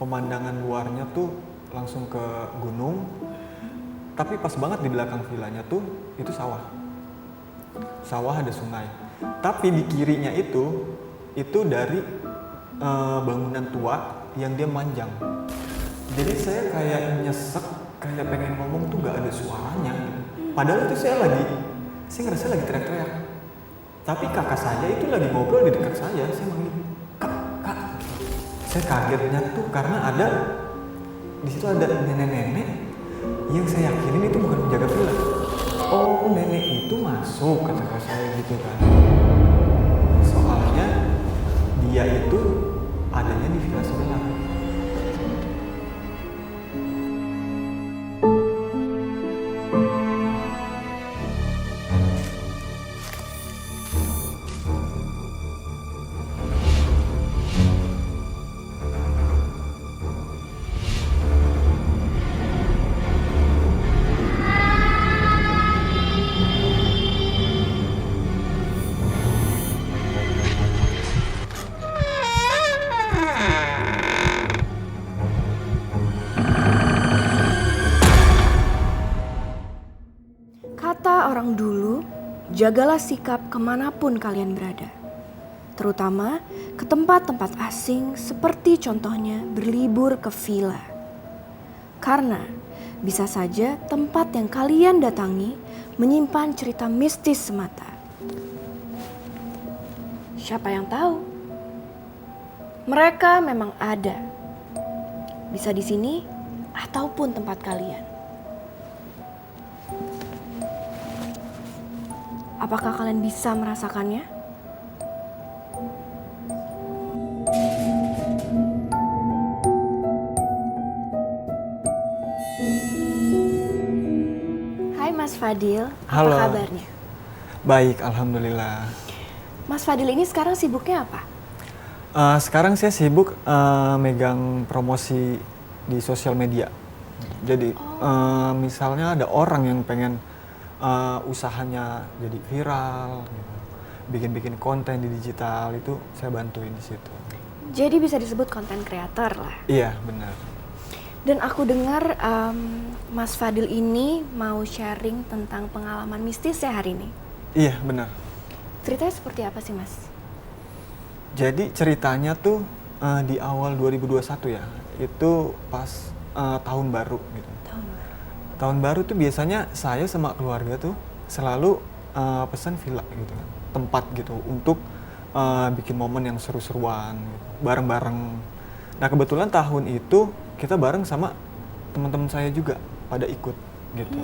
pemandangan luarnya tuh langsung ke gunung, tapi pas banget di belakang villanya tuh itu sawah. Sawah ada sungai. Tapi di kirinya itu dari bangunan tua yang dia manjang. Jadi saya kayak nyesek, kayak pengen ngomong tuh gak ada suaranya. Padahal itu saya ngerasa lagi teriak-teriak. Tapi kakak saya itu lagi ngobrol di dekat saya manggil, kak, kak. Saya kagetnya tuh karena di situ ada nenek-nenek yang saya yakinin itu bukan penjaga villa. Oh, nenek itu masuk, kata kakak saya gitu kan. Soalnya dia itu adanya di villa sebelah. Kata orang dulu, jagalah sikap kemanapun kalian berada. Terutama ke tempat-tempat asing seperti contohnya berlibur ke villa. Karena bisa saja tempat yang kalian datangi menyimpan cerita mistis semata. Siapa yang tahu? Mereka memang ada. Bisa di sini ataupun tempat kalian. Apakah kalian bisa merasakannya? Hai Mas Fadil, Halo. apa kabarnya? Baik, alhamdulillah. Mas Fadil ini sekarang sibuknya apa? Sekarang saya sibuk megang promosi di sosial media. Jadi misalnya ada orang yang pengen usahanya jadi viral, gitu. Bikin-bikin konten di digital itu saya bantuin di situ. Jadi bisa disebut konten kreator lah. Iya, benar. Dan aku dengar Mas Fadil ini mau sharing tentang pengalaman mistis ya hari ini. Iya, benar. Ceritanya seperti apa sih Mas? Jadi ceritanya tuh di awal 2021 ya, itu pas tahun baru gitu. Tahun baru tuh biasanya saya sama keluarga tuh selalu pesan villa gitu kan, tempat gitu untuk bikin momen yang seru-seruan gitu, bareng-bareng. Nah kebetulan tahun itu kita bareng sama teman-teman saya juga pada ikut gitu.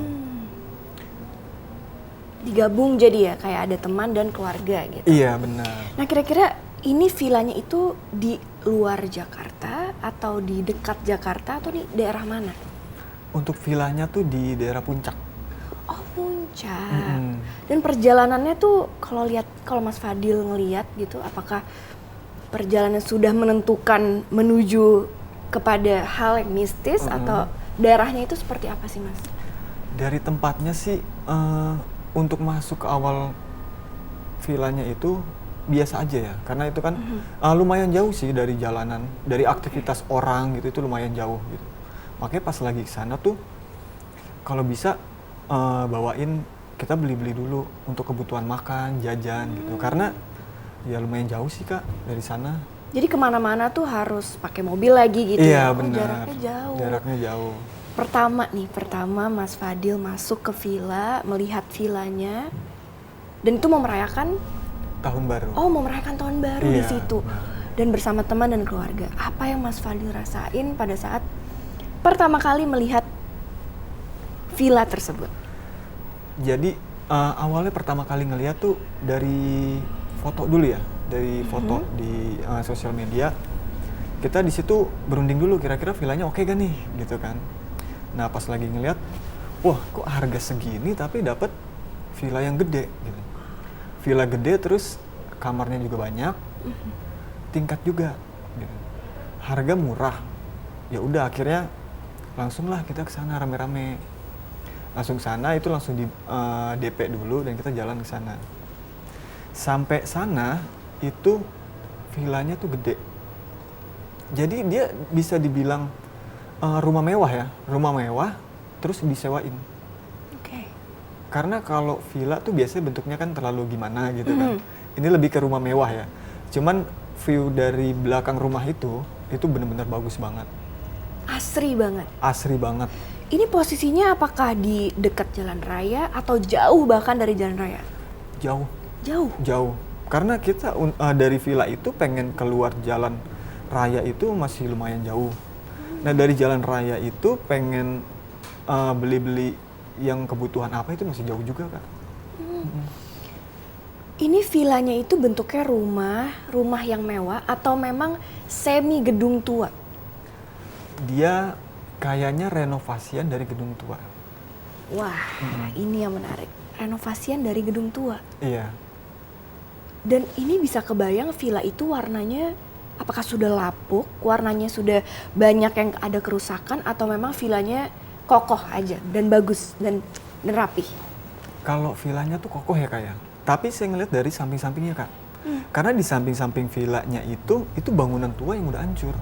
Digabung jadi ya kayak ada teman dan keluarga gitu. Iya benar. Nah kira-kira ini villanya itu di luar Jakarta atau di dekat Jakarta atau di daerah mana? Untuk villanya tuh di daerah Puncak. Oh Puncak. Dan perjalanannya tuh kalau Mas Fadil ngelihat gitu, apakah perjalanan sudah menentukan menuju kepada hal yang mistis atau daerahnya itu seperti apa sih Mas? Dari tempatnya sih untuk masuk ke awal villanya itu biasa aja ya, karena itu kan lumayan jauh sih dari jalanan, dari aktivitas orang gitu, itu lumayan jauh gitu. Makanya pas lagi ke sana tuh kalau bisa bawain, kita beli-beli dulu untuk kebutuhan makan, jajan gitu, karena ya lumayan jauh sih Kak dari sana. Jadi kemana-mana tuh harus pakai mobil lagi gitu Iya ya? benar. Jaraknya jauh. Jaraknya jauh. Pertama Mas Fadil masuk ke villa, melihat villanya, dan itu mau merayakan Tahun baru. Oh, mau merayakan tahun baru di Iya, situ. benar. Dan bersama teman dan keluarga. Apa yang Mas Fadil rasain pada saat pertama kali melihat villa tersebut? Jadi awalnya pertama kali ngeliat tuh dari foto dulu ya, dari foto di sosial media. Kita di situ berunding dulu, kira-kira villanya oke gak nih, gitu kan. Nah pas lagi ngeliat, wah kok harga segini tapi dapat villa yang gede, gitu. Villa gede terus kamarnya juga banyak, tingkat juga, gitu. Harga murah. Ya udah akhirnya langsung lah kita ke sana rame-rame. Langsung sana itu langsung di DP dulu dan kita jalan ke sana. Sampai sana itu villanya tuh gede. Jadi dia bisa dibilang rumah mewah ya, rumah mewah terus disewain. Oke. Karena kalau villa tuh biasanya bentuknya kan terlalu gimana gitu kan. Ini lebih ke rumah mewah ya. Cuman view dari belakang rumah itu benar-benar bagus banget. Asri banget. Asri banget. Ini posisinya apakah di dekat jalan raya atau jauh bahkan dari jalan raya? Jauh. Jauh. Karena kita dari villa itu pengen keluar jalan raya itu masih lumayan jauh. Nah dari jalan raya itu pengen beli-beli yang kebutuhan apa itu masih jauh juga Kak. Ini villanya itu bentuknya rumah yang mewah atau memang semi gedung tua? Dia kayaknya renovasian dari gedung tua. Wah, ini yang menarik. Renovasian dari gedung tua. Iya. Dan ini bisa kebayang villa itu warnanya apakah sudah lapuk, warnanya sudah banyak yang ada kerusakan atau memang villanya kokoh aja dan bagus dan rapi. Kalau villanya tuh kokoh ya Kak ya. Tapi saya ngeliat dari samping-sampingnya Kak. Karena di samping-samping villanya itu bangunan tua yang udah hancur.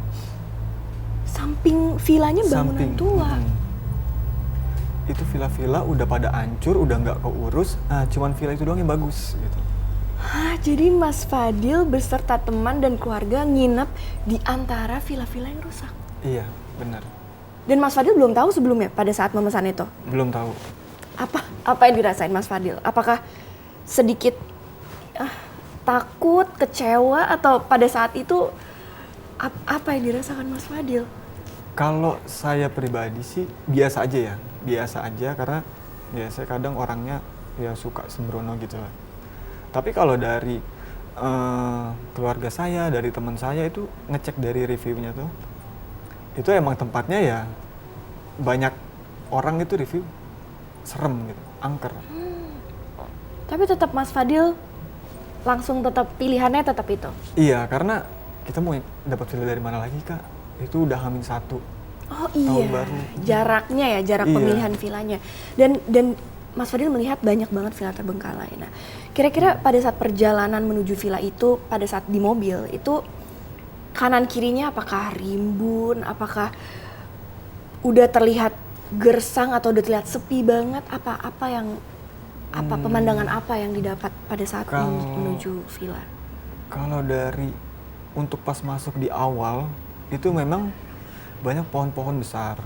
Samping villanya bangunan tua. Itu villa-villa udah pada hancur, udah nggak keurus. Nah, cuman villa itu doang yang bagus gitu. Hah, jadi Mas Fadil beserta teman dan keluarga nginep di antara villa-villa yang rusak. Iya, benar. Dan Mas Fadil belum tahu sebelumnya pada saat memesan itu? Belum tahu. Apa yang dirasain Mas Fadil? Apakah sedikit takut, kecewa, atau pada saat itu apa yang dirasakan Mas Fadil? Kalau saya pribadi sih biasa aja ya. Biasa aja karena ya saya kadang orangnya ya suka sembrono gitu lah. Tapi kalau dari keluarga saya, dari teman saya itu ngecek dari reviewnya tuh, itu emang tempatnya ya banyak orang itu review serem gitu, angker. Tapi tetap Mas Fadil langsung tetap pilihannya tetap itu? Iya, karena kita mau dapat villa dari mana lagi Kak? Itu udah H-1. Oh iya, tahun baru. Jaraknya ya, jarak Iya. pemilihan villanya. Dan Mas Fadil melihat banyak banget villa terbengkalai. Nah, kira-kira pada saat perjalanan menuju villa itu, pada saat di mobil itu kanan kirinya apakah rimbun, apakah udah terlihat gersang atau udah terlihat sepi banget? Pemandangan apa yang didapat pada saat menuju villa? Kalau dari untuk pas masuk di awal itu memang banyak pohon-pohon besar,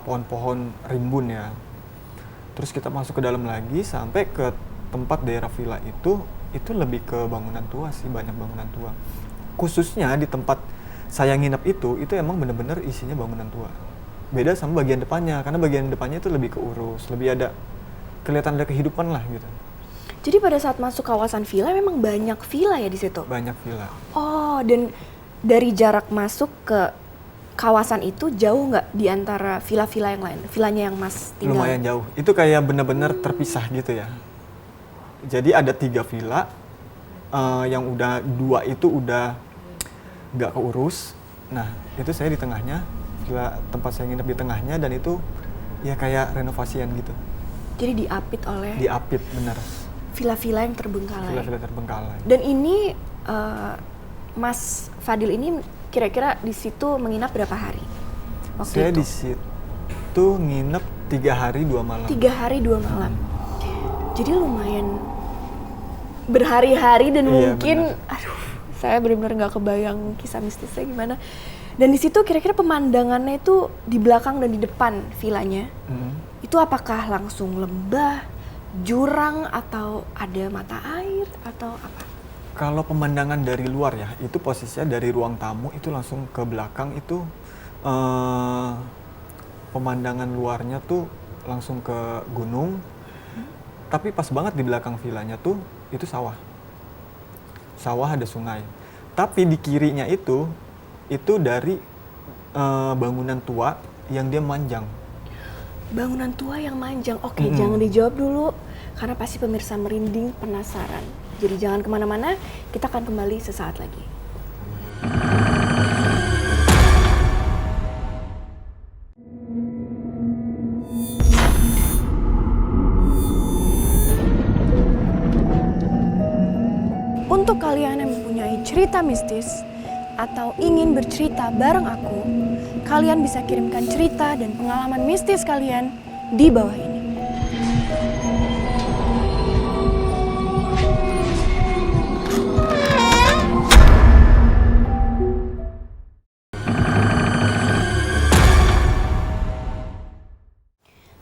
pohon-pohon rimbun ya. Terus kita masuk ke dalam lagi sampai ke tempat daerah villa itu lebih ke bangunan tua sih, banyak bangunan tua. Khususnya di tempat saya nginep itu emang bener-bener isinya bangunan tua. Beda sama bagian depannya, karena bagian depannya itu lebih keurus, lebih ada kelihatan ada kehidupan lah gitu. Jadi pada saat masuk kawasan villa memang banyak villa ya di situ? Banyak villa. Oh, dan dari jarak masuk ke kawasan itu jauh nggak di antara villa-villa yang lain? Villanya yang Mas tinggal? Lumayan jauh. Itu kayak bener-bener terpisah gitu ya. Jadi ada 3 villa, yang udah 2 itu udah nggak keurus. Nah, itu saya di tengahnya, villa tempat saya nginep di tengahnya, dan itu ya kayak renovasian gitu. Jadi diapit oleh Diapit, bener. villa-villa yang terbengkalai. Villa-villa terbengkalai. Dan ini Mas Fadil ini kira-kira di situ menginap berapa hari waktu Saya itu? di situ nginep 3 hari 2 malam. 3 hari 2 malam. Jadi lumayan berhari-hari dan Iya, mungkin, saya benar-benar nggak kebayang kisah mistisnya gimana. Dan di situ kira-kira pemandangannya itu di belakang dan di depan villanya, itu apakah langsung lembah, jurang, atau ada mata air atau apa? Kalau pemandangan dari luar ya, itu posisinya dari ruang tamu itu langsung ke belakang itu pemandangan luarnya tuh langsung ke gunung. Tapi pas banget di belakang villanya tuh itu sawah. Sawah ada sungai. Tapi di kirinya itu dari bangunan tua yang dia manjang. Bangunan tua yang manjang. Oke, jangan dijawab dulu karena pasti pemirsa merinding penasaran. Jadi jangan kemana-mana, kita akan kembali sesaat lagi. Untuk kalian yang mempunyai cerita mistis atau ingin bercerita bareng aku, kalian bisa kirimkan cerita dan pengalaman mistis kalian di bawah ini.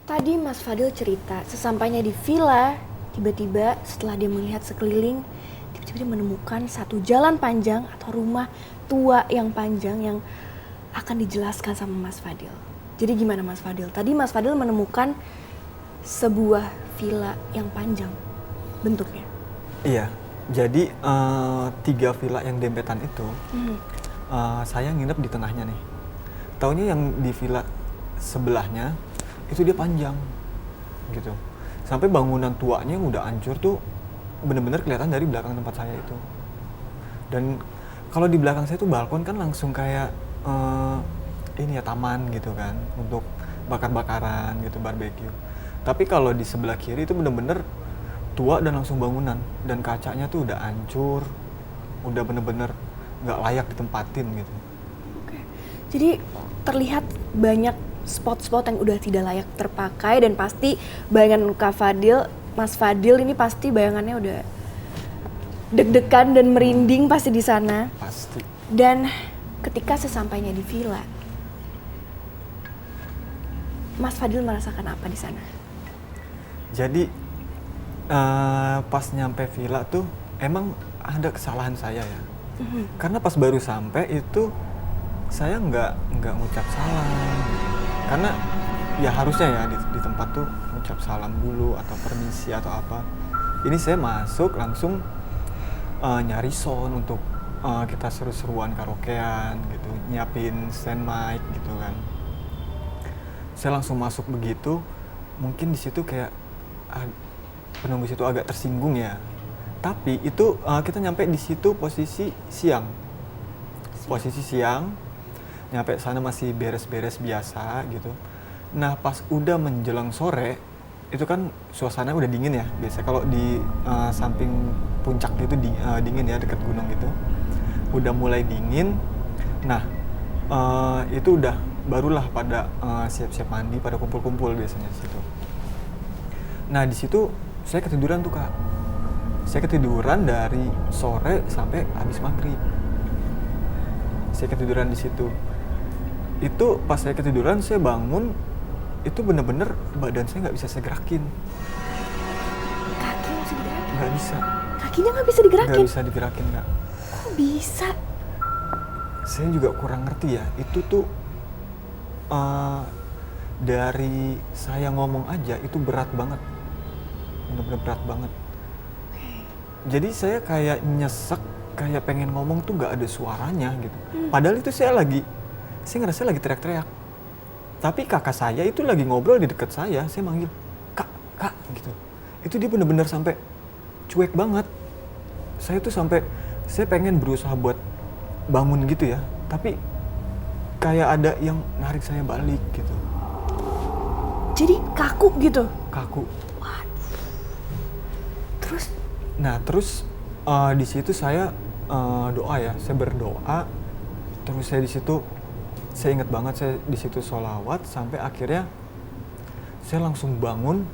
Tadi Mas Fadil cerita, sesampainya di villa, tiba-tiba setelah dia melihat sekeliling, tiba-tiba dia menemukan satu jalan panjang atau rumah tua yang panjang yang akan dijelaskan sama Mas Fadil. Jadi gimana Mas Fadil? Tadi Mas Fadil menemukan sebuah villa yang panjang bentuknya. Iya, jadi 3 villa yang dempetan itu, saya nginep di tengahnya nih. Taunya yang di villa sebelahnya itu dia panjang gitu. Sampai bangunan tuanya yang udah hancur tuh bener-bener kelihatan dari belakang tempat saya itu. Dan kalau di belakang saya tuh balkon kan langsung kayak ini ya taman gitu kan untuk bakar-bakaran gitu, barbeque. Tapi kalau di sebelah kiri itu bener-bener tua dan langsung bangunan dan kacanya tuh udah hancur, udah bener-bener nggak layak ditempatin gitu. Oke. Jadi terlihat banyak spot-spot yang udah tidak layak terpakai dan pasti bayangan Kak Fadil, Mas Fadil ini pasti bayangannya udah deg-degan dan merinding pasti di sana. Pasti. Dan ketika sesampainya di villa, Mas Fadil merasakan apa di sana? Jadi pas nyampe villa tuh emang ada kesalahan saya ya. Karena pas baru sampai itu saya nggak ngucap salam. Karena ya harusnya ya di tempat tuh ngucap salam dulu atau permisi atau apa. Ini saya masuk langsung nyari sound untuk kita seru-seruan karaokean gitu, nyiapin stand mic gitu kan. Saya langsung masuk begitu, mungkin di situ kayak penunggu situ agak tersinggung ya. Tapi itu kita nyampe di situ posisi siang. Posisi siang. Nyampe sana masih beres-beres biasa gitu. Nah pas udah menjelang sore, itu kan suasana udah dingin ya. Biasa kalau di samping puncak gitu dingin ya, dekat gunung gitu. Udah mulai dingin. Nah itu udah barulah pada siap-siap mandi, pada kumpul-kumpul biasanya di situ. Nah di situ saya ketiduran tuh Kak. Saya ketiduran dari sore sampai habis maghrib. Saya ketiduran di situ. Itu pas saya ketiduran, saya bangun, itu bener-bener badan saya nggak bisa saya gerakin. Kaki nggak bisa digerakin? Nggak bisa. Kakinya nggak bisa digerakin? Nggak bisa digerakin, Kak. Kok bisa? Saya juga kurang ngerti ya, itu tuh dari saya ngomong aja itu berat banget. Bener-bener berat banget. Jadi saya kayak nyesek, kayak pengen ngomong tuh nggak ada suaranya gitu. Padahal itu saya ngerasa lagi teriak-teriak. Tapi kakak saya itu lagi ngobrol di dekat saya manggil, kak gitu. Itu dia bener-bener sampai cuek banget. Saya tuh sampai, saya pengen berusaha buat bangun gitu ya. Tapi kayak ada yang narik saya balik gitu. Jadi kaku gitu? Kaku. Waduh. Terus? Nah terus di situ saya doa ya, saya berdoa. Terus saya di situ, saya ingat banget saya di situ sholawat sampai akhirnya saya langsung bangun.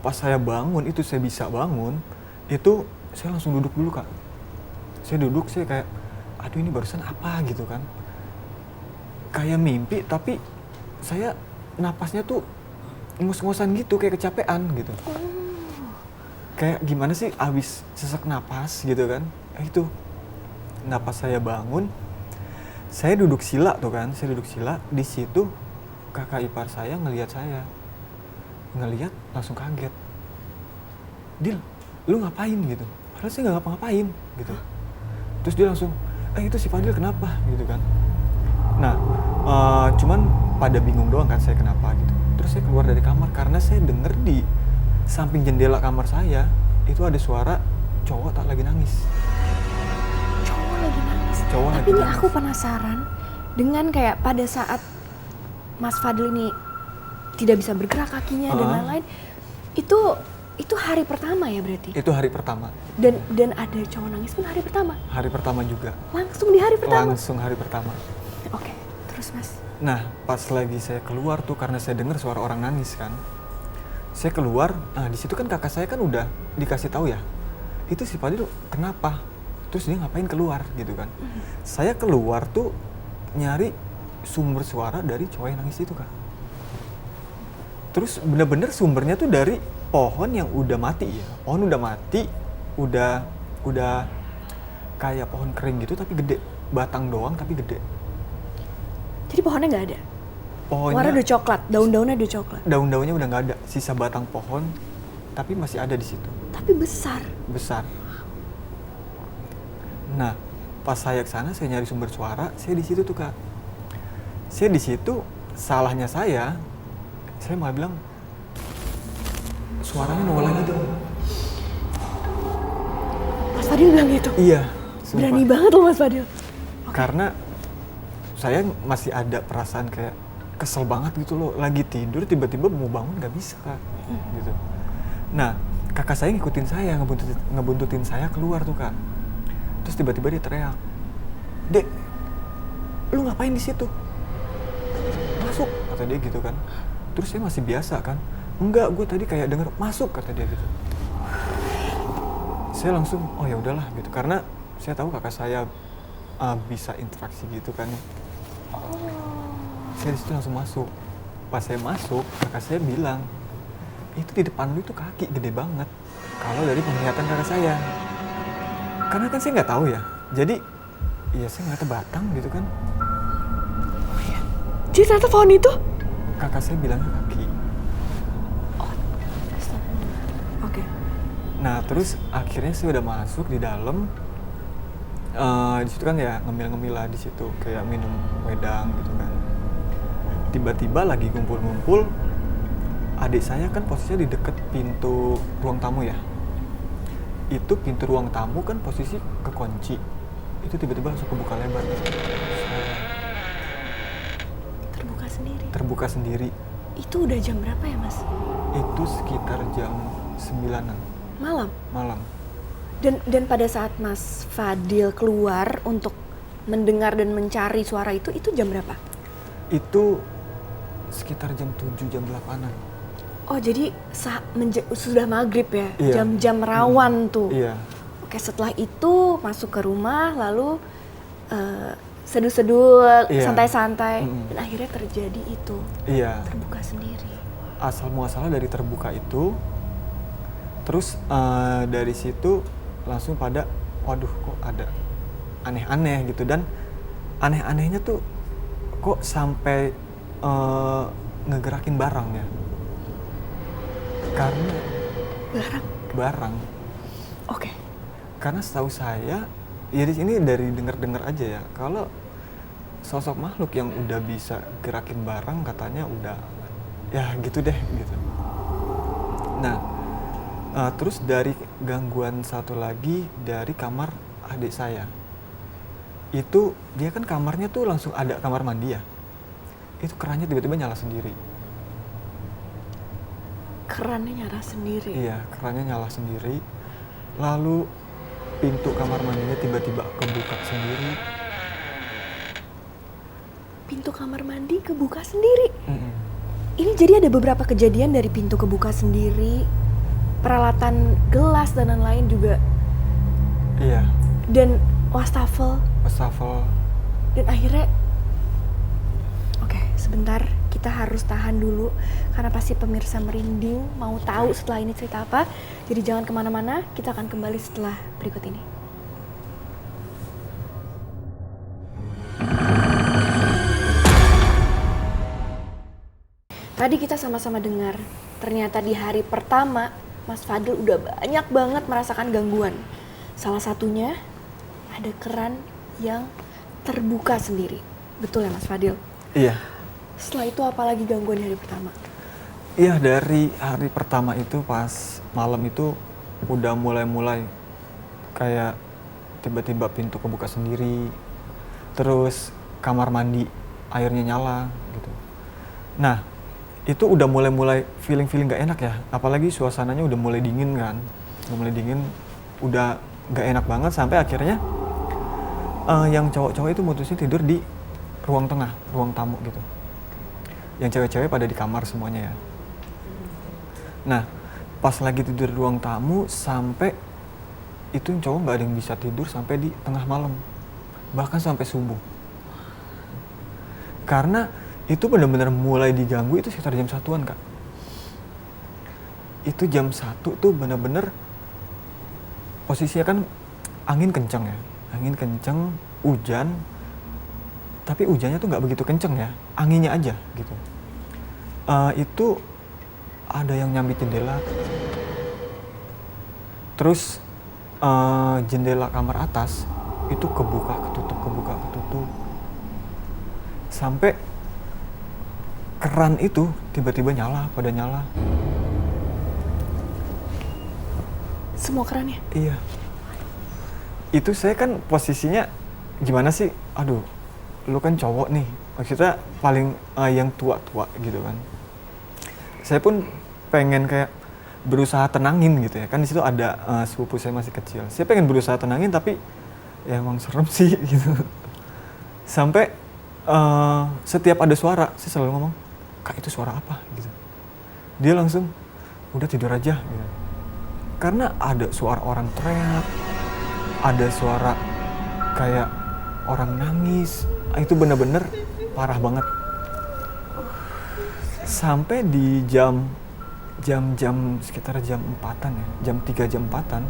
Pas saya bangun itu saya bisa bangun, itu saya langsung duduk dulu Kak. Saya duduk, saya kayak, aduh ini barusan apa gitu kan. Kayak mimpi tapi saya napasnya tuh ngos-ngosan gitu, kayak kecapean gitu. Kayak gimana sih abis sesak napas gitu kan. Itu napas saya bangun. Saya duduk sila tuh kan, saya duduk sila. Di situ kakak ipar saya ngelihat saya. Ngelihat langsung kaget. Dil, lu ngapain gitu? Padahal saya nggak ngapa-ngapain gitu. Terus dia langsung, itu si Fadil kenapa gitu kan. Nah, cuman pada bingung doang kan saya kenapa gitu. Terus saya keluar dari kamar karena saya denger di samping jendela kamar saya itu ada suara cowok tak lagi nangis. Cowok lagi nangis? Cowok Tapi lagi ini nangis. aku penasaran dengan kayak pada saat Mas Fadil ini tidak bisa bergerak kakinya dan lain-lain, itu Itu hari pertama ya berarti? Itu hari pertama. Dan ada cowok nangis pun hari pertama? Hari pertama juga. Langsung di hari pertama? Langsung hari pertama. Oke, terus Mas? Nah, pas lagi saya keluar tuh karena saya dengar suara orang nangis kan. Saya keluar, nah di situ kan kakak saya kan udah dikasih tahu ya. Itu si Fadil kenapa? Terus dia ngapain keluar gitu kan. Saya keluar tuh nyari sumber suara dari cowok yang nangis itu, Kak. Terus bener-bener sumbernya tuh dari pohon yang udah mati ya. Pohon udah mati, udah kayak pohon kering gitu tapi gede. Batang doang tapi gede. Jadi pohonnya nggak ada? Pohonnya Warna udah coklat, daun-daunnya udah coklat. daun-daunnya udah nggak ada, sisa batang pohon tapi masih ada di situ. Tapi besar. Besar. Nah, pas saya ke sana saya nyari sumber suara, saya di situ tuh, Kak. Saya di situ, salahnya saya malah bilang suaranya nongol lagi dong. Mas Fadil bilang gitu? Iya, sumpah. Berani banget loh Mas Fadil. Karena saya masih ada perasaan kayak kesel banget gitu loh, lagi tidur tiba-tiba mau bangun nggak bisa, Kak. Gitu. Nah, kakak saya ngikutin saya, ngebuntutin saya keluar tuh, Kak. Terus tiba-tiba dia teriak, "Dek, lu ngapain di situ? Masuk," kata dia gitu kan. Terus saya masih biasa kan, "Enggak, gue tadi kayak denger masuk," kata dia gitu. Saya langsung, oh ya udahlah gitu, karena saya tahu kakak saya bisa interaksi gitu kan. Saya di situ langsung masuk. Pas saya masuk, kakak saya bilang, itu di depan lu itu kaki gede banget. Kalau dari penglihatan kakak saya, karena kan saya nggak tahu ya. Jadi, ya saya ngeliatnya batang gitu kan. Jadi ternyata pohon itu? Kakak saya bilangnya kaki. Oke. Nah terus akhirnya saya udah masuk di dalam. Di situ kan ya ngemil-ngemil lah di situ, kayak minum wedang gitu kan. Tiba-tiba lagi ngumpul-ngumpul, adik saya kan posisinya di deket pintu ruang tamu ya. Itu pintu ruang tamu kan posisi kekunci. Itu tiba-tiba langsung kebuka lebar. Terbuka sendiri. Terbuka sendiri. Itu udah jam berapa ya Mas? Itu sekitar jam 9-an Malam. malam. Dan pada saat Mas Fadil keluar untuk mendengar dan mencari suara itu jam berapa? Itu sekitar jam 7, jam 8-an. Oh jadi sudah maghrib ya? Iya. Jam-jam rawan tuh? Iya. Oke, setelah itu masuk ke rumah lalu seduh-seduh, Iya. santai-santai, dan akhirnya terjadi itu. Iya. Terbuka sendiri. Asal muasalnya dari terbuka itu, terus dari situ langsung pada, waduh kok ada aneh-aneh gitu, dan aneh-anehnya tuh kok sampai ngegerakin barang ya. Karena barang. Oke. Karena setahu saya, ya di sini dari dengar-dengar aja ya, kalau sosok makhluk yang udah bisa gerakin barang katanya udah ya gitu deh gitu. Nah, terus dari gangguan satu lagi dari kamar adik saya. Itu dia kan kamarnya tuh langsung ada kamar mandi ya. Itu kerannya tiba-tiba nyala sendiri. Kerannya nyala sendiri? Iya, kerannya nyala sendiri. Lalu pintu kamar mandinya tiba-tiba kebuka sendiri. Pintu kamar mandi kebuka sendiri? Mm-mm. Ini jadi ada beberapa kejadian dari pintu kebuka sendiri, peralatan gelas dan lain-lain juga. Iya. Dan wastafel. Dan akhirnya, oke, sebentar, kita harus tahan dulu karena pasti pemirsa merinding mau tahu setelah ini cerita apa. Jadi jangan kemana-mana, kita akan kembali setelah berikut ini. Tadi kita sama-sama dengar, ternyata di hari pertama Mas Fadil udah banyak banget merasakan gangguan. Salah satunya ada keran yang terbuka sendiri. Betul ya Mas Fadil? Iya. Setelah itu apalagi gangguan di hari pertama? Iya, dari hari pertama itu pas malam itu udah mulai kayak tiba-tiba pintu kebuka sendiri. Terus kamar mandi airnya nyala gitu. Nah, itu udah mulai feeling gak enak ya, apalagi suasananya udah mulai dingin kan, udah gak enak banget sampai akhirnya yang cowok-cowok itu mutusin tidur di ruang tengah, ruang tamu gitu. Yang cewek-cewek pada di kamar semuanya ya. Nah, pas lagi tidur di ruang tamu sampai itu cowok nggak ada yang bisa tidur sampai di tengah malam, bahkan sampai subuh. Karena itu benar-benar mulai diganggu itu sekitar jam 1-an, Kak. Itu jam 1 tuh benar-benar posisinya kan angin kenceng ya. Angin kenceng, hujan. Tapi hujannya tuh nggak begitu kenceng ya, anginnya aja gitu. Itu ada yang nyambit jendela. Terus jendela kamar atas itu kebuka ketutup. Sampai keran itu tiba-tiba pada nyala. Semua kerannya? Iya. Itu saya kan posisinya gimana sih? Aduh, lu kan cowok nih. Maksudnya paling yang tua-tua gitu kan. Saya pun pengen kayak berusaha tenangin gitu ya. Kan di situ ada sepupu saya masih kecil. Saya pengen berusaha tenangin tapi ya emang serem sih gitu. Sampai setiap ada suara, saya selalu ngomong, "Kak, itu suara apa?" gitu. Dia langsung, "Udah tidur aja." gitu. Karena ada suara orang teriak, ada suara kayak orang nangis. Itu bener-bener parah banget. Sampai di jam sekitar jam 4-an ya, jam 3 jam 4-an,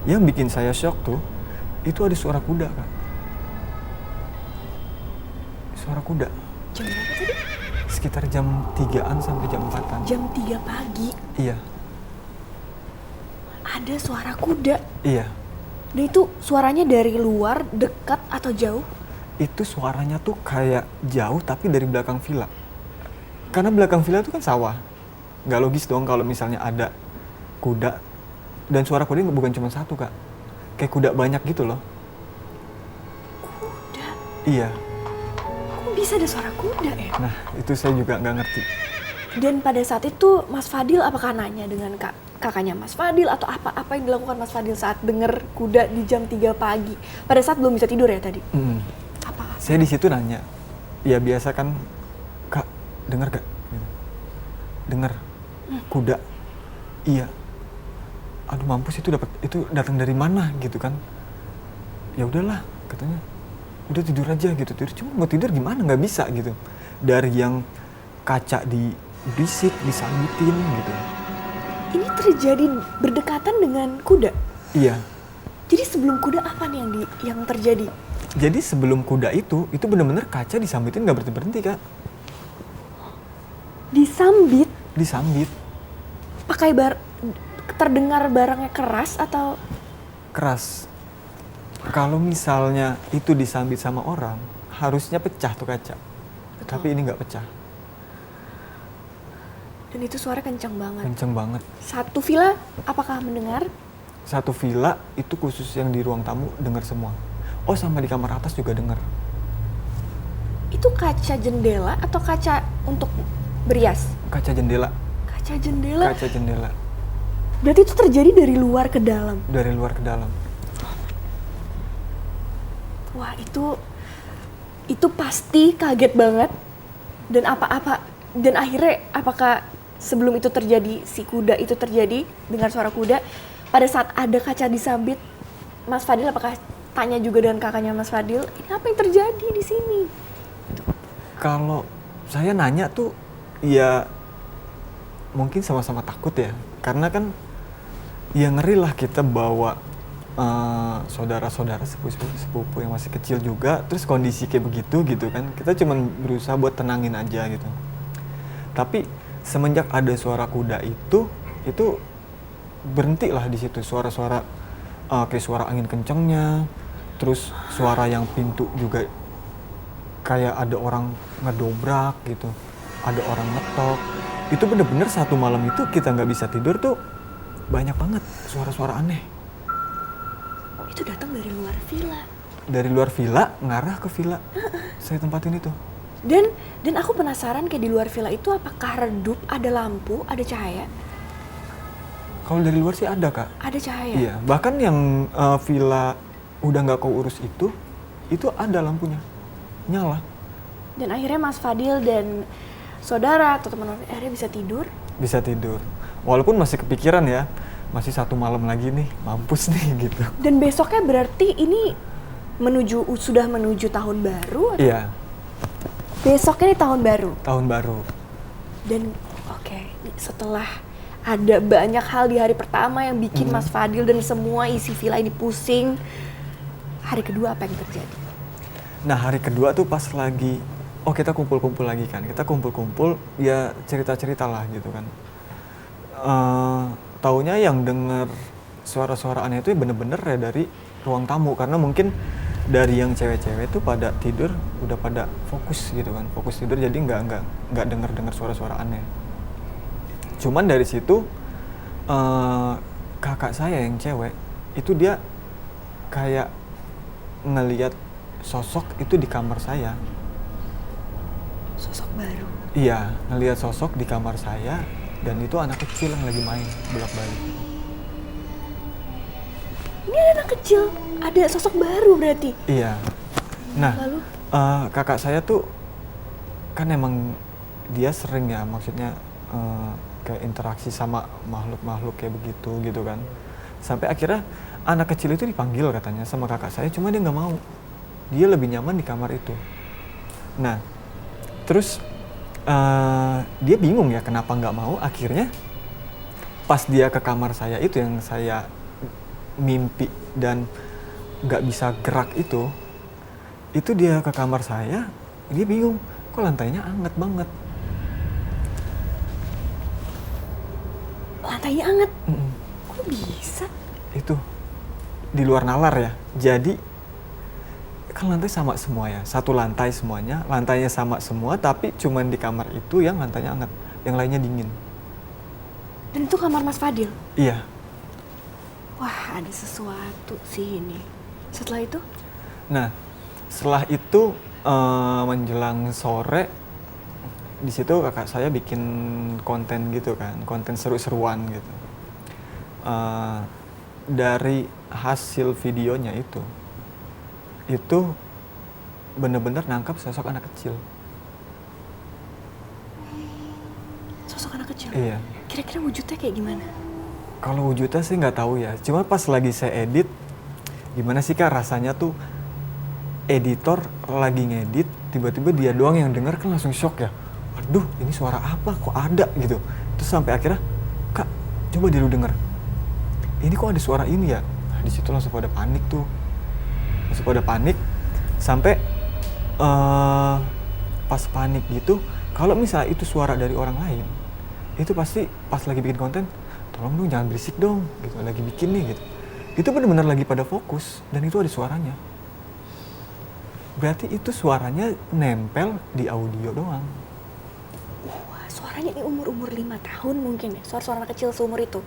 yang bikin saya shock tuh, itu ada suara kuda, Kak. Suara kuda. Jam berapa tadi? Sekitar jam 3-an sampai jam 4-an. Jam 3 pagi Iya, ada suara kuda. iya. Dan itu suaranya dari luar, dekat atau jauh? Itu suaranya tuh kayak jauh tapi dari belakang villa. Karena belakang villa itu kan sawah. Nggak logis dong kalau misalnya ada kuda. Dan suara kuda bukan cuma satu, Kak. Kayak kuda banyak gitu loh. Kuda? Iya. Kok bisa ada suara kuda ya? Nah, itu saya juga nggak ngerti. Dan pada saat itu Mas Fadil apakah nanya dengan kakaknya Mas Fadil atau apa yang dilakukan Mas Fadil saat dengar kuda di jam 3 pagi? Pada saat belum bisa tidur ya tadi? Apa? Saya di situ nanya. Ya biasa kan, "Kak, dengar gak?" Gitu. Dengar. Kuda. Iya. Aduh mampus, itu datang dari mana gitu kan. Ya udahlah katanya. Udah tidur aja gitu. Cuma mau tidur gimana, nggak bisa gitu. Dari yang kaca dibisik, disambitin gitu. Ini terjadi berdekatan dengan kuda? Iya. Jadi sebelum kuda apa nih yang terjadi? Jadi sebelum kuda itu benar-benar kaca disambitin nggak berhenti-berhenti, Kak. Disambit? Disambit. Terdengar barangnya keras atau? Keras. Kalau misalnya itu disambit sama orang, harusnya pecah tuh kaca. Betul. Tapi ini nggak pecah. Dan itu suara kencang banget. Kenceng banget. Satu villa apakah mendengar? Satu villa itu khusus yang di ruang tamu dengar semua. Oh, sama di kamar atas juga dengar. Itu kaca jendela atau kaca untuk berias? Kaca jendela. Kaca jendela? Kaca jendela. Berarti itu terjadi dari luar ke dalam? Dari luar ke dalam. Wah, itu pasti kaget banget. Dan akhirnya apakah sebelum itu terjadi, si kuda itu terjadi, dengar suara kuda, pada saat ada kaca disambit, Mas Fadil apakah tanya juga dengan kakaknya Mas Fadil, ini apa yang terjadi di sini? Kalau saya nanya tuh, ya mungkin sama-sama takut ya. Karena kan ya ngeri lah kita bawa saudara-saudara sepupu yang masih kecil juga, terus kondisi kayak begitu gitu kan. Kita cuman berusaha buat tenangin aja gitu. Tapi semenjak ada suara kuda itu berhenti lah di situ. Suara-suara kayak suara angin kencengnya, terus suara yang pintu juga kayak ada orang ngedobrak gitu, ada orang ngetok. Itu bener-bener satu malam itu kita nggak bisa tidur tuh, banyak banget suara-suara aneh. Itu datang dari luar villa. Dari luar villa ngarah ke villa saya tempatin itu. Dan aku penasaran kayak di luar villa itu apakah redup, ada lampu, ada cahaya? Kalau dari luar sih ada, Kak. Ada cahaya? Iya, bahkan yang villa udah nggak kau urus itu ada lampunya, nyala. Dan akhirnya Mas Fadil dan saudara atau teman akhirnya bisa tidur? Bisa tidur. Walaupun masih kepikiran ya, masih 1 malam lagi nih, mampus nih gitu. Dan besoknya berarti ini sudah menuju tahun baru? Atau? Iya, Besoknya ini tahun baru? tahun baru. Dan oke, setelah ada banyak hal di hari pertama yang bikin Mas Fadil dan semua isi villa ini pusing, hari kedua apa yang terjadi? Nah, hari kedua tuh pas lagi, kita kumpul-kumpul lagi kan. Kita kumpul-kumpul, ya cerita-cerita lah gitu kan. Taunya yang denger suara-suara aneh itu ya bener-bener ya dari ruang tamu. Karena mungkin dari yang cewek-cewek tuh pada tidur, udah pada fokus gitu kan. Fokus tidur jadi nggak denger suara-suara aneh. Cuman dari situ, kakak saya yang cewek, itu dia kayak ngelihat sosok itu di kamar saya. Sosok baru? Iya, ngelihat sosok di kamar saya dan itu anak kecil yang lagi main bolak-balik. Ini ada anak kecil, ada sosok baru berarti? Iya. Nah, Lalu? Kakak saya tuh kan emang dia sering ya, maksudnya kayak interaksi sama makhluk-makhluk kayak begitu gitu kan. Sampai akhirnya anak kecil itu dipanggil katanya sama kakak saya, cuma dia nggak mau. Dia lebih nyaman di kamar itu. Nah, terus dia bingung ya kenapa nggak mau. Akhirnya pas dia ke kamar saya itu yang saya mimpi dan nggak bisa gerak itu dia ke kamar saya, dia bingung, kok lantainya anget banget. Lantainya anget? Kok bisa? Itu di luar nalar ya. Jadi kan lantai sama semua ya, satu lantai semuanya, lantainya sama semua, tapi cuman di kamar itu yang lantainya hangat, yang lainnya dingin. Dan itu kamar Mas Fadil? Iya. Wah, ada sesuatu sih ini. Setelah itu? Nah, setelah itu menjelang sore, di situ kakak saya bikin konten gitu kan, konten seru-seruan gitu. Dari hasil videonya itu bener-bener nangkap sosok anak kecil. Sosok anak kecil? Iya. Kira-kira wujudnya kayak gimana? Kalau wujudnya sih nggak tahu ya. Cuma pas lagi saya edit, gimana sih Kak rasanya tuh editor lagi ngedit, tiba-tiba dia doang yang denger kan langsung shock ya. Aduh, ini suara apa? Kok ada gitu. Terus sampai akhirnya, Kak, coba dia lu denger. Ini kok ada suara ini ya? Nah, di situ langsung pada panik tuh. Langsung pada panik sampai pas panik gitu, kalau misalnya itu suara dari orang lain, itu pasti pas lagi bikin konten, tolong dong jangan berisik dong gitu, lagi bikin nih gitu. Itu benar-benar lagi pada fokus dan itu ada suaranya. Berarti itu suaranya nempel di audio doang. Wah, suaranya ini umur-umur 5 tahun mungkin ya? Suara-suara anak kecil seumur itu?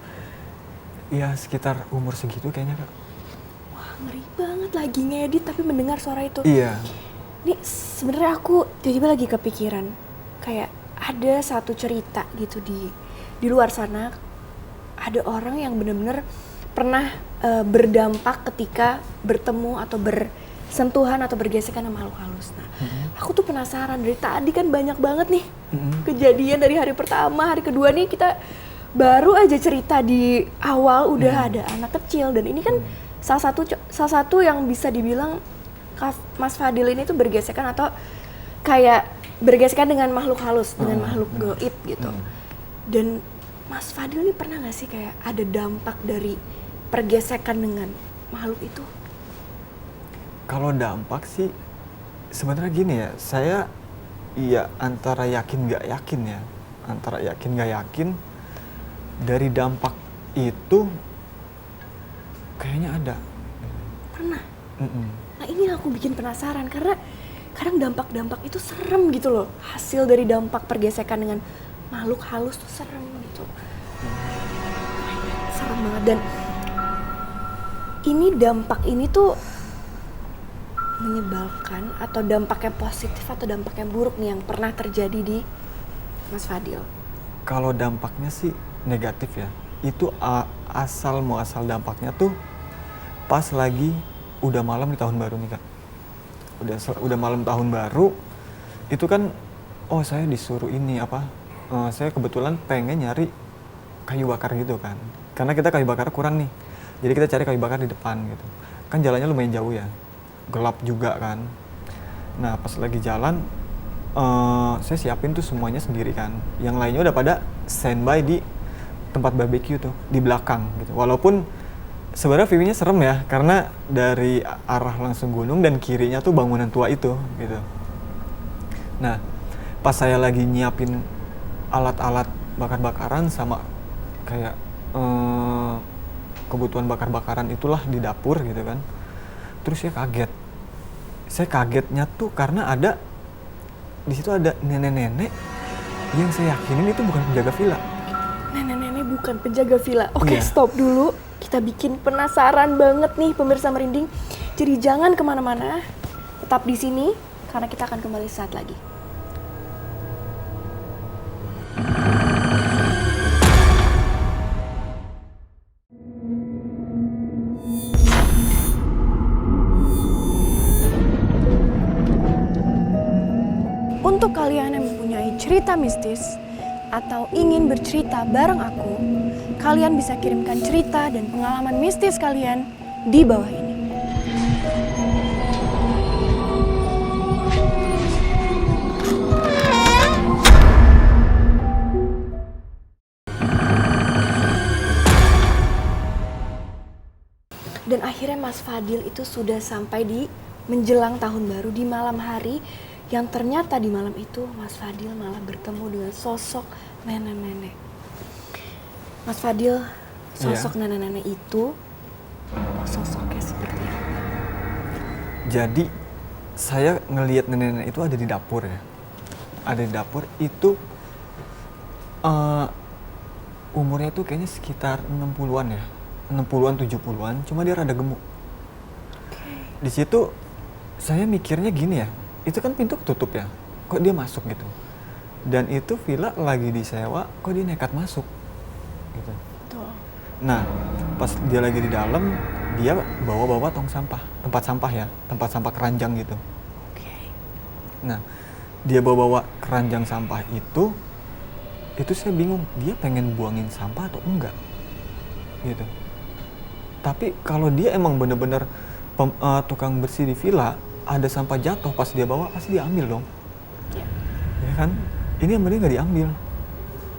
Ya sekitar umur segitu kayaknya Kak. Wah, ngeri banget lagi ngedit tapi mendengar suara itu. Iya. Ini sebenarnya aku tiba-tiba lagi kepikiran kayak ada satu cerita gitu di luar sana, ada orang yang benar-benar pernah berdampak ketika bertemu atau bersentuhan atau bergesekan sama makhluk halus. Nah, aku tuh penasaran, dari tadi kan banyak banget nih kejadian dari hari pertama, hari kedua nih kita baru aja cerita di awal udah ada anak kecil, dan ini kan salah satu yang bisa dibilang Mas Fadil ini tuh bergesekan atau kayak bergesekan dengan makhluk halus, dengan makhluk gaib gitu. Dan Mas Fadil ini pernah gak sih kayak ada dampak dari pergesekan dengan makhluk itu? Kalau dampak sih sebenarnya gini ya, saya iya antara yakin nggak yakin ya, antara yakin nggak yakin. Dari dampak itu kayaknya ada. Pernah? Nah ini aku bikin penasaran karena kadang dampak-dampak itu serem gitu loh. Hasil dari dampak pergesekan dengan makhluk halus tuh serem gitu. Serem banget. Dan ini dampak ini tuh menyebalkan atau dampaknya positif atau dampaknya buruk nih yang pernah terjadi di Mas Fadil? Kalau dampaknya sih negatif ya. Itu asal muasal dampaknya tuh pas lagi udah malam di tahun baru nih Kak. Udah malam tahun baru, itu kan saya disuruh ini saya kebetulan pengen nyari kayu bakar gitu kan. Karena kita kayu bakar kurang nih. Jadi kita cari kayu bakar di depan gitu. Kan jalannya lumayan jauh ya. Gelap juga kan. Nah, pas lagi jalan saya siapin tuh semuanya sendiri kan. Yang lainnya udah pada standby di tempat barbeque tuh di belakang gitu. Walaupun sebenarnya view-nya serem ya, karena dari arah langsung gunung dan kirinya tuh bangunan tua itu gitu. Nah, pas saya lagi nyiapin alat-alat bakar-bakaran sama kayak kebutuhan bakar-bakaran itulah di dapur gitu kan. Terus saya kaget. Saya kagetnya tuh karena di situ ada nenek-nenek yang saya yakinin itu bukan penjaga villa. Nenek-nenek bukan penjaga villa. Oke, Iya. stop dulu. Kita bikin penasaran banget nih pemirsa Merinding. Jadi jangan kemana-mana. Tetap di sini karena kita akan kembali saat lagi. Untuk kalian yang mempunyai cerita mistis atau ingin bercerita bareng aku, kalian bisa kirimkan cerita dan pengalaman mistis kalian di bawah ini. Dan akhirnya Mas Fadil itu sudah sampai di menjelang tahun baru di malam hari, yang ternyata di malam itu Mas Fadil malah bertemu dengan sosok nenek-nenek. Mas Fadil, sosok nenek-nenek itu sosoknya seperti apa? Jadi saya ngelihat nenek-nenek itu ada di dapur ya. Ada di dapur itu umurnya tuh kayaknya sekitar 60-an ya. 60-an, 70-an, cuma dia rada gemuk. Di situ saya mikirnya gini ya, itu kan pintu ketutup ya, kok dia masuk gitu. Dan itu villa lagi disewa, kok dia nekat masuk gitu. Betul. Nah, pas dia lagi di dalam, dia bawa-bawa tong sampah, tempat sampah ya, tempat sampah keranjang gitu. Oke. Nah, dia bawa-bawa keranjang sampah itu saya bingung, dia pengen buangin sampah atau enggak gitu. Tapi kalau dia emang bener-bener tukang bersih di villa, ada sampah jatuh pas dia bawa, pasti dia ambil dong. Ya. Ya kan? Ini yang bener nggak diambil.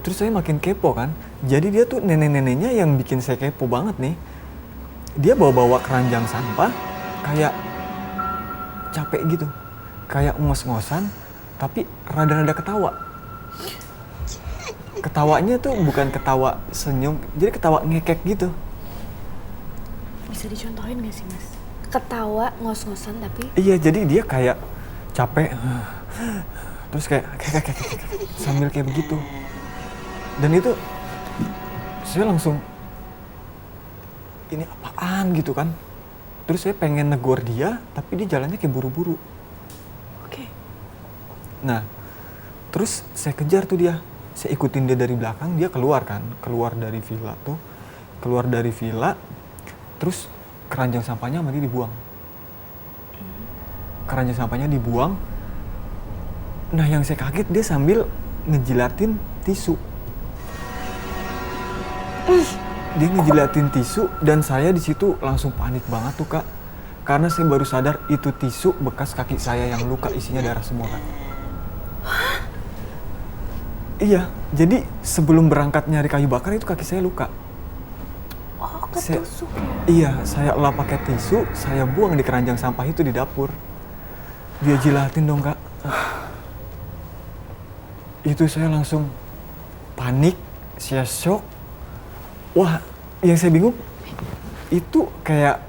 Terus saya makin kepo kan. Jadi dia tuh nenek-neneknya yang bikin saya kepo banget nih. Dia bawa-bawa keranjang sampah kayak capek gitu. Kayak ngos-ngosan, tapi rada-rada ketawa. Ketawanya tuh bukan ketawa senyum, jadi ketawa ngekek gitu. Bisa dicontohin gak sih Mas? Ketawa ngos-ngosan tapi Iya, jadi dia kayak capek, terus kayak sambil kayak begitu. Dan itu saya langsung, ini apaan gitu kan. Terus saya pengen negor dia, tapi dia jalannya kayak buru-buru. oke. Nah, terus saya kejar tuh dia. Saya ikutin dia dari belakang, dia keluar kan. Keluar dari villa tuh. Keluar dari villa, terus keranjang sampahnya sama dia dibuang. Keranjang sampahnya dibuang. Nah, yang saya kaget dia sambil ngejilatin tisu. Dia ngejilatin tisu dan saya di situ langsung panik banget tuh Kak. Karena saya baru sadar itu tisu bekas kaki saya yang luka isinya darah semua Kak. Iya, jadi sebelum berangkat nyari kayu bakar itu kaki saya luka. Oh, ketusuk ya? Iya, saya elap pakai tisu, saya buang di keranjang sampah itu di dapur. Dia jilatin dong Kak. Itu saya langsung panik, saya shock. Wah, yang saya bingung, itu kayak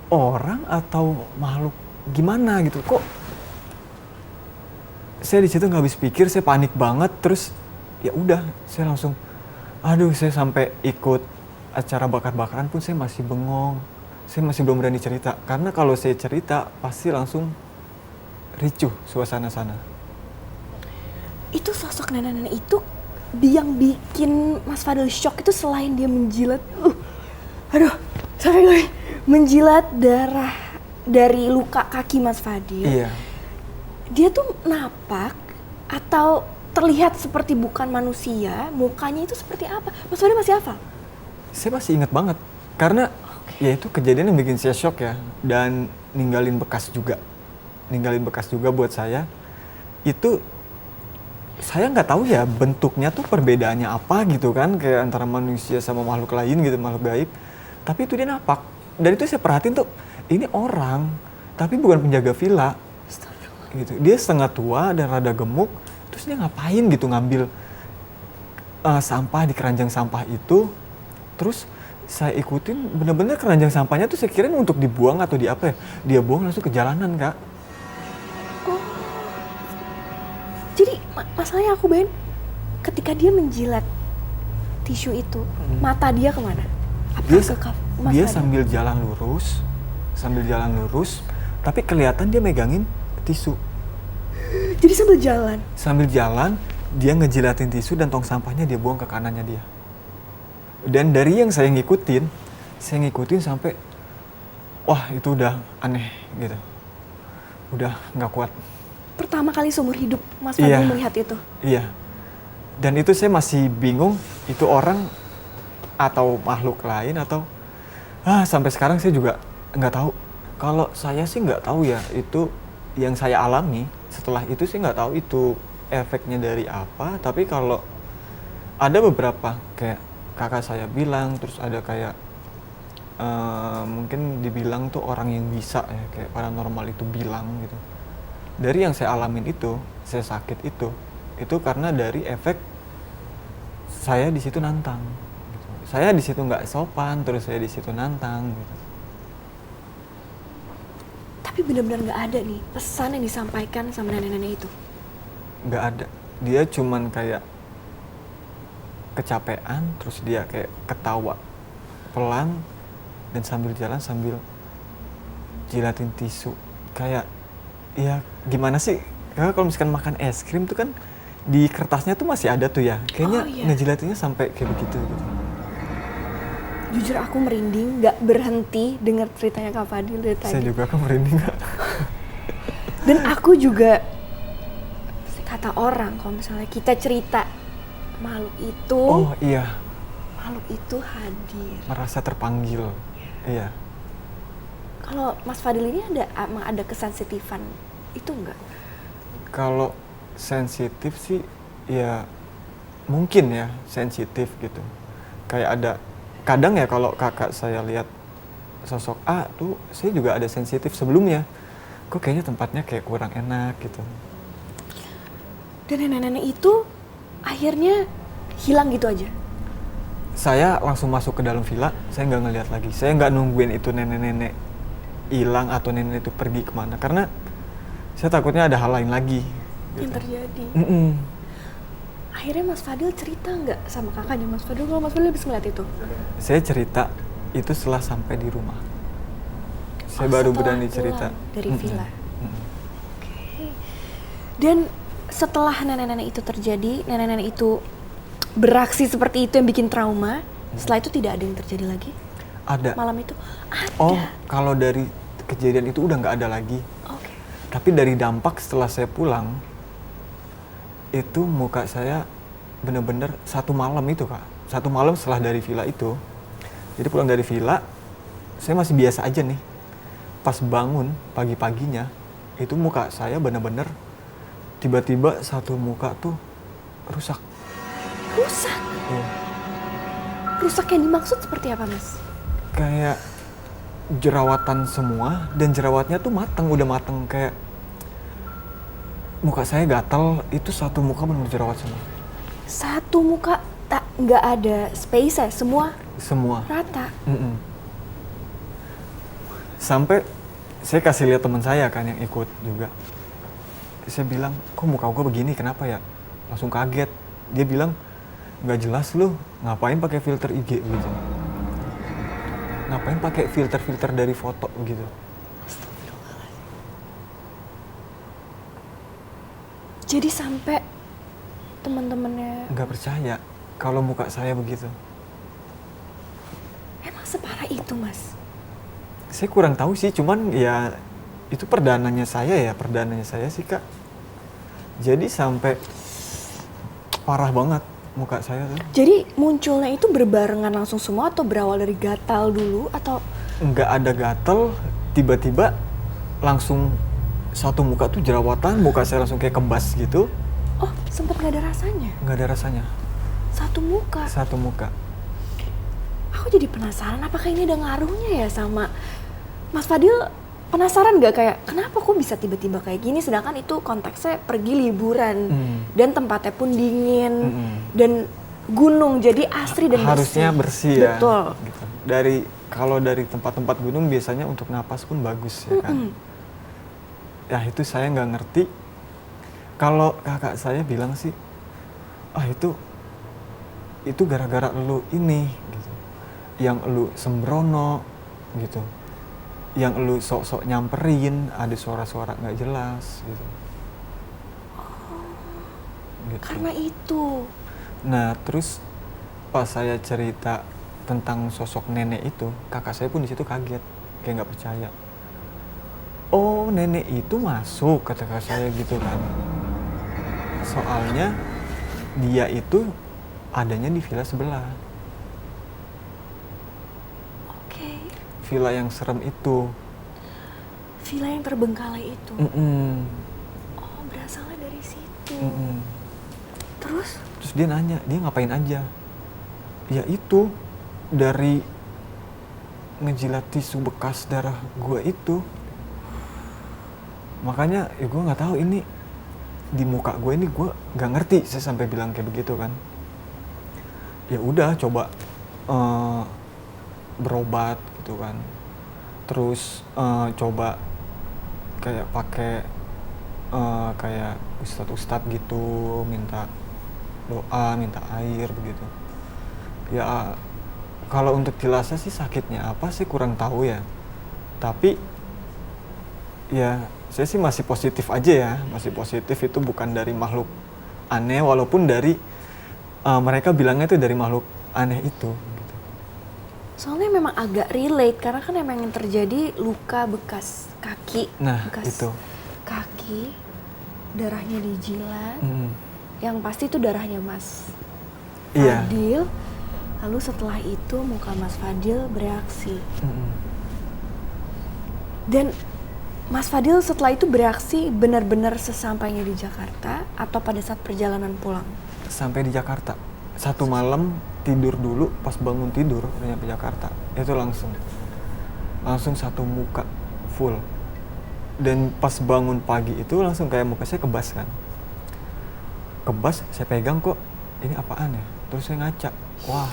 orang atau makhluk gimana gitu. Kok saya di situ nggak habis pikir, saya panik banget. Terus ya udah, saya langsung, saya sampai ikut acara bakar-bakaran pun saya masih bengong. saya masih belum berani cerita. Karena kalau saya cerita, pasti langsung ricuh suasana sana. Itu sosok nenek-nenek itu yang bikin Mas Fadil shock itu selain dia menjilat, sampai gue menjilat darah dari luka kaki Mas Fadil. Iya. Dia tuh napak atau terlihat seperti bukan manusia, mukanya itu seperti apa? Mas Fadil masih hafal? Saya masih ingat banget. Karena ya itu kejadian yang bikin saya shock ya. Dan ninggalin bekas juga. Ninggalin bekas juga buat saya. Itu saya nggak tahu ya bentuknya tuh perbedaannya apa gitu kan. Kayak antara manusia sama makhluk lain gitu, makhluk gaib. Tapi itu dia napak. Dan itu saya perhatiin tuh, ini orang, tapi bukan penjaga villa. Gitu. Dia setengah tua dan rada gemuk, terus dia ngapain gitu ngambil sampah di keranjang sampah itu. Terus saya ikutin, bener-bener keranjang sampahnya tuh saya kirain untuk dibuang atau di apa ya, dia buang langsung ke jalanan, Kak. Oh, jadi masalahnya aku bayangin ketika dia menjilat tisu itu, mata dia kemana? Apa ke Mas dia Fadil? sambil jalan lurus, tapi kelihatan dia megangin tisu. Jadi sambil jalan, dia ngejilatin tisu dan tong sampahnya dia buang ke kanannya dia. Dan dari yang saya ngikutin sampai, wah itu udah aneh gitu. Udah nggak kuat. pertama kali seumur hidup Mas Fadil melihat itu? Iya. Dan itu saya masih bingung, itu orang atau makhluk lain atau... sampai sekarang saya juga nggak tahu. Kalau saya sih nggak tahu ya, itu yang saya alami. Setelah itu sih nggak tahu itu efeknya dari apa. Tapi kalau ada beberapa kayak kakak saya bilang, terus ada kayak mungkin dibilang tuh orang yang bisa ya, kayak paranormal itu bilang gitu. Dari yang saya alamin itu, saya sakit itu karena dari efek saya di situ nantang. Gitu. Saya di situ nggak sopan, terus saya di situ nantang. Gitu. Tapi benar-benar nggak ada nih pesan yang disampaikan sama nenek-nenek itu? Nggak ada. Dia cuman kayak kecapean, terus dia kayak ketawa pelan dan sambil jalan sambil jilatin tisu. Kayak ya gimana sih? Karena kalau misalkan makan es krim tuh kan di kertasnya tuh masih ada tuh ya. Kayaknya ngejilatinnya sampai kayak begitu gitu. Jujur aku merinding, nggak berhenti dengar ceritanya Kak Fadil dari tadi. Saya juga kan merinding, Kak. Dan aku juga, kata orang kalau misalnya kita cerita makhluk itu, oh iya, makhluk itu hadir. merasa terpanggil. Iya. Kalau Mas Fadil ini emang ada kesensitifan itu enggak? Kalau sensitif sih ya mungkin ya sensitif gitu. Kayak ada kadang ya kalau kakak saya lihat sosok A tuh saya juga ada sensitif sebelumnya. Kok kayaknya tempatnya kayak kurang enak gitu. Dan nenek-nenek itu akhirnya hilang gitu aja? Saya langsung masuk ke dalam villa, saya nggak ngeliat lagi. Saya nggak nungguin itu nenek-nenek hilang atau nenek itu pergi kemana. Karena saya takutnya ada hal lain lagi. Gitu. Yang terjadi. Akhirnya Mas Fadil cerita nggak sama kakaknya Mas Fadil kalau Mas Fadil habis ngeliat itu? Saya cerita itu setelah sampai di rumah. Saya baru berani cerita. Dari villa. Oke. Dan setelah nenek-nenek itu terjadi, nenek-nenek itu beraksi seperti itu yang bikin trauma, setelah itu tidak ada yang terjadi lagi? Ada. Malam itu? Ada. Oh, kalau dari kejadian itu udah nggak ada lagi. Oke. Tapi dari dampak setelah saya pulang, itu muka saya bener-bener satu malam itu, Kak. Satu malam setelah dari villa itu. Jadi pulang dari villa, saya masih biasa aja nih. Pas bangun pagi-paginya, itu muka saya bener-bener tiba-tiba satu muka tuh rusak. Rusak? Iya. Rusak yang dimaksud seperti apa, Mas? Kayak jerawatan semua, dan jerawatnya tuh udah mateng. Kayak muka saya gatal, itu satu muka bener jerawat semua. Satu muka nggak ada space ya, semua rata. Sampai saya kasih lihat teman saya kan yang ikut juga. Saya bilang, kok muka gue begini, kenapa ya? Langsung kaget. Dia bilang, nggak jelas lu, ngapain pakai filter IG gitu. Ngapain pakai filter dari foto gitu? Jadi sampai teman-temannya Nggak percaya kalau muka saya begitu. emang separah itu, Mas? Saya kurang tahu sih, cuman ya itu perdananya saya sih Kak. Jadi sampai parah banget muka saya tuh. Jadi munculnya itu berbarengan langsung semua atau berawal dari gatal dulu atau Nggak ada gatel, tiba-tiba langsung satu muka tuh jerawatan, muka saya langsung kayak kebas gitu. oh sempat nggak ada rasanya? Nggak ada rasanya, Satu muka. satu muka. Aku jadi penasaran apakah ini ada ngaruhnya ya sama Mas Fadil. Penasaran nggak kayak kenapa kok bisa tiba-tiba kayak gini sedangkan itu konteksnya pergi liburan dan tempatnya pun dingin dan gunung jadi asri dan Harusnya bersih ya. Betul. Gitu. Kalau dari tempat-tempat gunung biasanya untuk napas pun bagus ya kan. Ya itu saya nggak ngerti. Kalau kakak saya bilang sih, itu gara-gara lu ini gitu. Yang lu sembrono gitu. Yang lu sok-sok nyamperin, ada suara-suara nggak jelas gitu. Gitu. Karena itu. Nah terus pas saya cerita tentang sosok nenek itu, kakak saya pun di situ kaget, kayak nggak percaya. Oh nenek itu masuk, kata kakak saya gitu kan. Soalnya dia itu adanya di villa sebelah. Oke. Villa yang serem itu. Villa yang terbengkalai itu. Oh, berasalnya dari situ. Terus? Terus dia nanya, dia ngapain aja? Ya itu, dari ngejilat tisu bekas darah gue itu. Makanya ya gue nggak tahu ini di muka gue ini, gue nggak ngerti. Saya sampai bilang kayak begitu kan. Ya udah coba berobat gitu kan. Terus coba kayak pakai kayak ustadz gitu, minta doa, minta air begitu. Ya kalau untuk jelasnya sih sakitnya apa sih kurang tahu ya. Tapi ya saya sih masih positif aja ya, masih positif itu bukan dari makhluk aneh, walaupun dari mereka bilangnya itu dari makhluk aneh itu. Gitu. Soalnya memang agak relate karena kan emang yang terjadi luka bekas kaki, Nah bekas itu. kaki, darahnya dijilat, yang pasti itu darahnya Mas Iya. Fadil. Lalu setelah itu muka Mas Fadil bereaksi. Dan Mas Fadil setelah itu bereaksi benar-benar sesampainya di Jakarta atau pada saat perjalanan pulang? Sampai di Jakarta. Satu malam tidur dulu, pas bangun tidur udah nyampe Jakarta. Itu langsung satu muka full. Dan pas bangun pagi itu langsung kayak muka saya kebas kan. Kebas, saya pegang kok ini apaan ya? Terus saya ngaca, wah.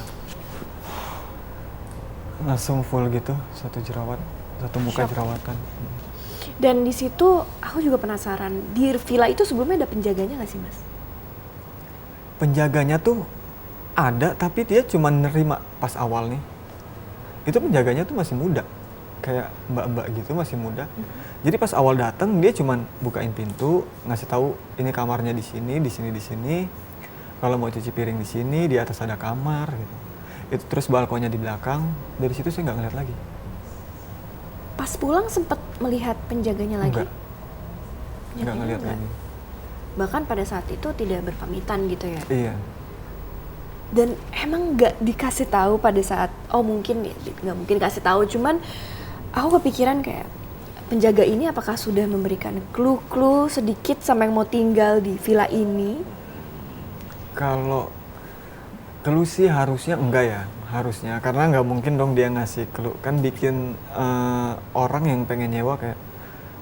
Langsung full gitu, satu muka Shock. jerawatan. Dan di situ aku juga penasaran, di villa itu sebelumnya ada penjaganya nggak sih Mas? Penjaganya tuh ada, tapi dia cuma nerima pas awal nih. Itu penjaganya tuh masih muda, kayak mbak-mbak gitu, masih muda. Jadi pas awal datang dia cuma bukain pintu, ngasih tahu ini kamarnya di sini, di sini, di sini. Kalau mau cuci piring di sini, di atas ada kamar gitu. Itu terus balkonnya di belakang. Dari situ saya nggak ngeliat lagi. Pas pulang sempat melihat penjaganya lagi? Nggak Penjaganya ngeliat nggak? lagi. Bahkan pada saat itu tidak berpamitan gitu ya? Iya. Dan emang nggak dikasih tahu pada saat, oh mungkin nggak mungkin kasih tahu, cuman aku kepikiran kayak penjaga ini apakah sudah memberikan clue-clue sedikit sama yang mau tinggal di villa ini? Kalau clue sih harusnya enggak ya, harusnya. Karena nggak mungkin dong dia ngasih clue. Kan bikin orang yang pengen nyewa kayak,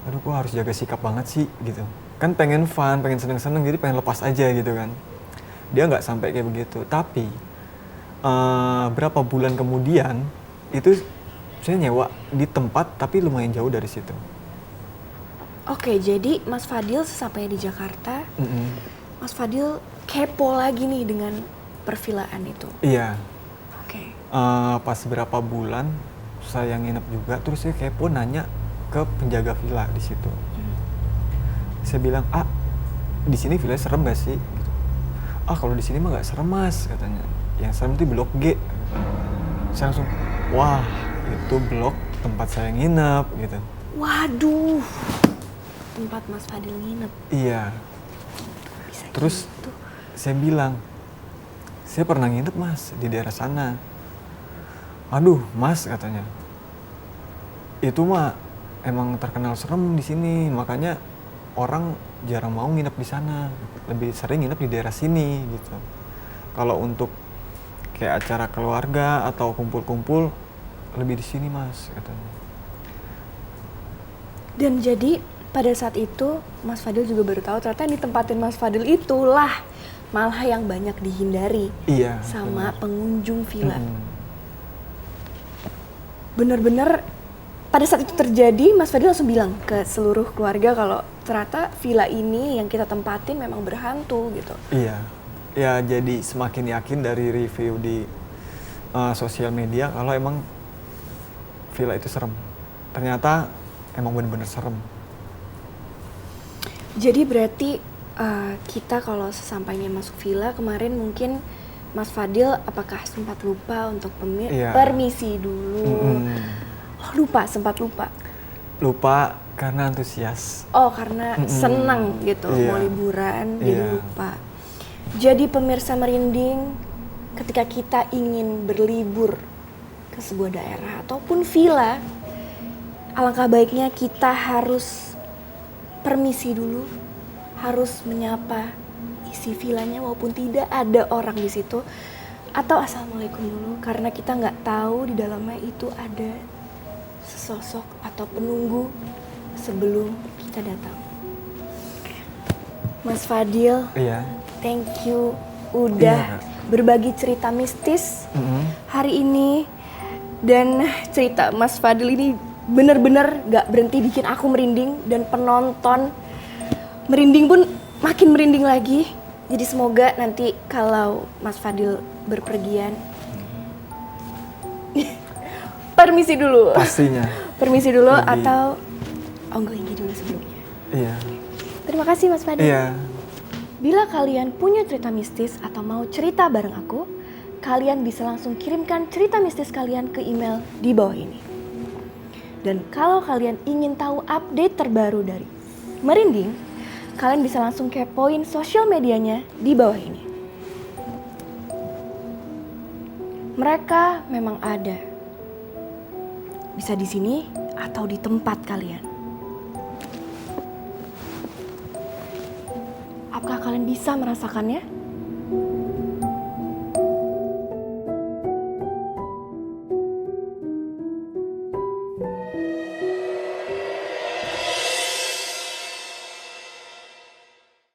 aduh gua harus jaga sikap banget sih gitu. Kan pengen fun, pengen seneng-seneng, jadi pengen lepas aja gitu kan. Dia nggak sampai kayak begitu. Tapi berapa bulan kemudian itu saya nyewa di tempat tapi lumayan jauh dari situ. Oke, jadi Mas Fadil sesampainya di Jakarta, Mas Fadil kepo lagi nih dengan pervilaan itu. Iya. Oke. Pas berapa bulan saya nginep juga, terus saya kepo nanya ke penjaga villa di situ. Saya bilang, di sini villa serem gak sih? Gitu. Kalau di sini mah gak serem mas, katanya. Yang serem itu blok G. Saya langsung, wah itu blok tempat saya nginep gitu. Waduh, tempat Mas Fadil nginep. Iya. Bisa Terus gitu. saya bilang, saya pernah nginep mas di daerah sana. Aduh mas, katanya, itu mah emang terkenal serem di sini, makanya orang jarang mau nginep di sana, lebih sering nginep di daerah sini gitu. Kalau untuk kayak acara keluarga atau kumpul-kumpul lebih di sini mas, katanya. Dan jadi pada saat itu Mas Fadil juga baru tahu ternyata yang ditempatin Mas Fadil itulah malah yang banyak dihindari Iya, sama benar. pengunjung villa. Mm-mm. Bener-bener pada saat itu terjadi Mas Fadil langsung bilang ke seluruh keluarga kalau ternyata villa ini yang kita tempatin memang berhantu gitu. Iya, ya jadi semakin yakin dari review di sosial media kalau emang villa itu serem. Ternyata emang bener-bener serem. Jadi berarti kita kalau sesampainya masuk villa kemarin mungkin Mas Fadil apakah sempat lupa untuk Iya. permisi dulu? Oh sempat lupa. Lupa karena antusias. Oh karena senang gitu Iya. mau liburan jadi Iya. lupa. Jadi pemirsa merinding ketika kita ingin berlibur ke sebuah daerah ataupun villa, alangkah baiknya kita harus permisi dulu, harus menyapa isi villanya walaupun tidak ada orang di situ, atau assalamualaikum dulu karena kita nggak tahu di dalamnya itu ada sesosok atau penunggu sebelum kita datang. Mas Fadil, Iya. thank you udah Iya, Kak. berbagi cerita mistis Mm-mm. hari ini. Dan cerita Mas Fadil ini bener-bener gak berhenti bikin aku merinding dan penonton merinding pun makin merinding lagi. Jadi semoga nanti kalau Mas Fadil berpergian permisi dulu. Pastinya. Permisi dulu Lebih. atau ongoing dulu sebelumnya. Iya. Terima kasih Mas Fadil. Iya. Bila kalian punya cerita mistis atau mau cerita bareng aku, kalian bisa langsung kirimkan cerita mistis kalian ke email di bawah ini. Dan kalau kalian ingin tahu update terbaru dari Merinding, kalian bisa langsung kepoin sosial medianya di bawah ini. Mereka memang ada. Bisa di sini atau di tempat kalian. Apakah kalian bisa merasakannya?